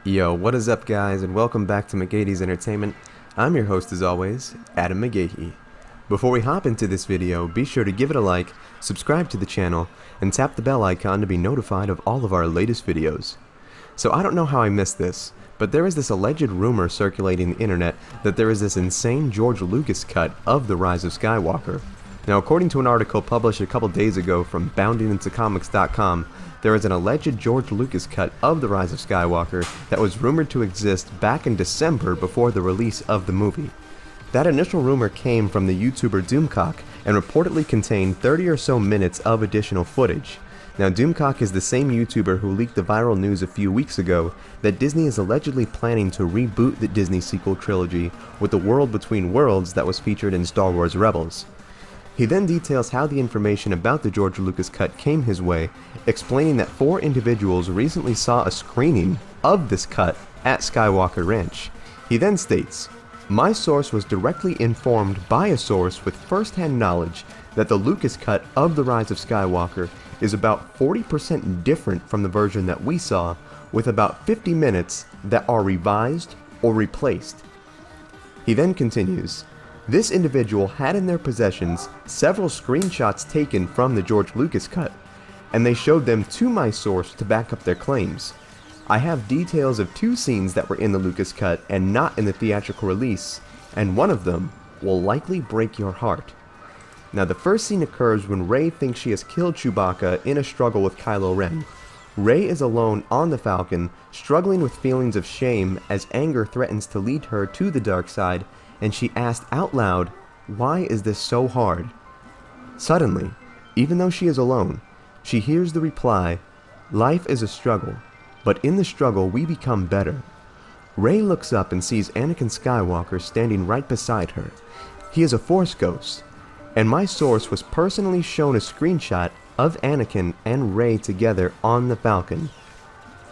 Yo, what is up guys, and welcome back to McGady's Entertainment. I'm your host as always, Adam McGady. Before we hop into this video, be sure to give it a like, subscribe to the channel, and tap the bell icon to be notified of all of our latest videos. So I don't know how I missed this, but there is this alleged rumor circulating the internet that there is this insane George Lucas cut of the Rise of Skywalker. Now, according to an article published a couple days ago from boundingintocomics.com, there is an alleged George Lucas cut of the Rise of Skywalker that was rumored to exist back in December before the release of the movie. That initial rumor came from the YouTuber Doomcock and reportedly contained 30 or so minutes of additional footage. Now, Doomcock is the same YouTuber who leaked the viral news a few weeks ago that Disney is allegedly planning to reboot the Disney sequel trilogy with the World Between Worlds that was featured in Star Wars Rebels. He then details how the information about the George Lucas cut came his way, explaining that 4 individuals recently saw a screening of this cut at Skywalker Ranch. He then states, "My source was directly informed by a source with first-hand knowledge that the Lucas cut of The Rise of Skywalker is about 40% different from the version that we saw, with about 50 minutes that are revised or replaced." He then continues, "This individual had in their possessions several screenshots taken from the George Lucas cut, and they showed them to my source to back up their claims. I have details of 2 scenes that were in the Lucas cut and not in the theatrical release, and one of them will likely break your heart." Now, the first scene occurs when Rey thinks she has killed Chewbacca in a struggle with Kylo Ren. Rey is alone on the Falcon, struggling with feelings of shame as anger threatens to lead her to the dark side, and she asked out loud, "Why is this so hard?" Suddenly, even though she is alone, she hears the reply, "Life is a struggle, but in the struggle we become better." Rey looks up and sees Anakin Skywalker standing right beside her. He is a Force ghost, and my source was personally shown a screenshot of Anakin and Rey together on the Falcon.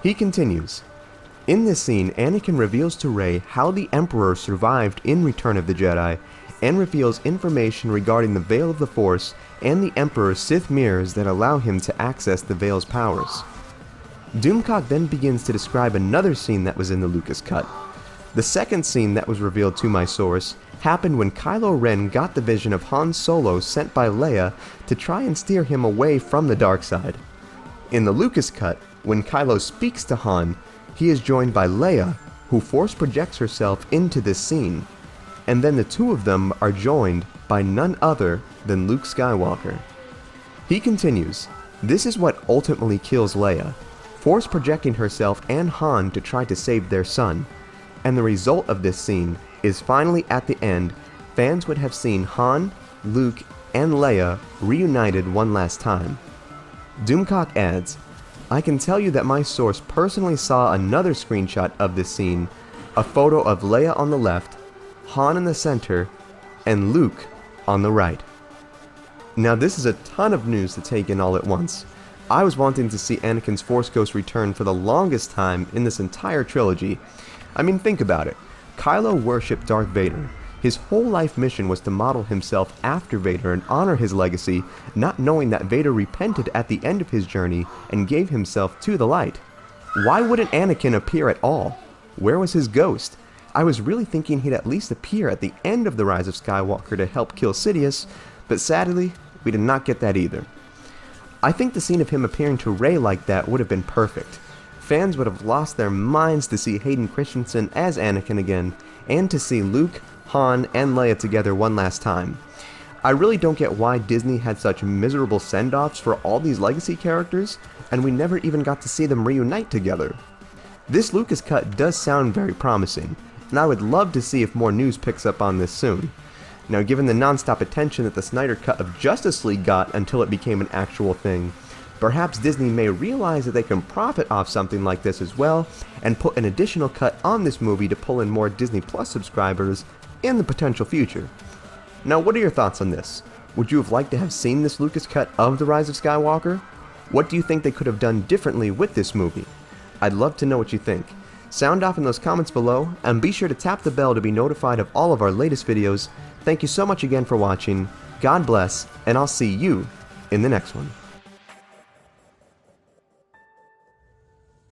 He continues, "In this scene, Anakin reveals to Rey how the Emperor survived in Return of the Jedi, and reveals information regarding the Veil of the Force and the Emperor's Sith mirrors that allow him to access the Veil's powers." Doomcock then begins to describe another scene that was in the Lucas cut. The second scene that was revealed to my source happened when Kylo Ren got the vision of Han Solo sent by Leia to try and steer him away from the dark side. In the Lucas cut, when Kylo speaks to Han, he is joined by Leia, who force projects herself into this scene, and then the 2 of them are joined by none other than Luke Skywalker. He continues, "This is what ultimately kills Leia, force projecting herself and Han to try to save their son, and the result of this scene is finally at the end, fans would have seen Han, Luke, and Leia reunited one last time." Doomcock adds, "I can tell you that my source personally saw another screenshot of this scene, a photo of Leia on the left, Han in the center, and Luke on the right." Now, this is a ton of news to take in all at once. I was wanting to see Anakin's Force Ghost return for the longest time in this entire trilogy. I mean, think about it. Kylo worshipped Darth Vader. His whole life mission was to model himself after Vader and honor his legacy, not knowing that Vader repented at the end of his journey and gave himself to the light. Why wouldn't Anakin appear at all? Where was his ghost? I was really thinking he'd at least appear at the end of The Rise of Skywalker to help kill Sidious, but sadly, we did not get that either. I think the scene of him appearing to Rey like that would have been perfect. Fans would have lost their minds to see Hayden Christensen as Anakin again, and to see Luke, Han, and Leia together one last time. I really don't get why Disney had such miserable send-offs for all these legacy characters, and we never even got to see them reunite together. This Lucas cut does sound very promising, and I would love to see if more news picks up on this soon. Now, given the non-stop attention that the Snyder Cut of Justice League got until it became an actual thing, perhaps Disney may realize that they can profit off something like this as well, and put an additional cut on this movie to pull in more Disney Plus subscribers in the potential future. Now, what are your thoughts on this? Would you have liked to have seen this Lucas cut of The Rise of Skywalker? What do you think they could have done differently with this movie? I'd love to know what you think. Sound off in those comments below, and be sure to tap the bell to be notified of all of our latest videos. Thank you so much again for watching, God bless, and I'll see you in the next one.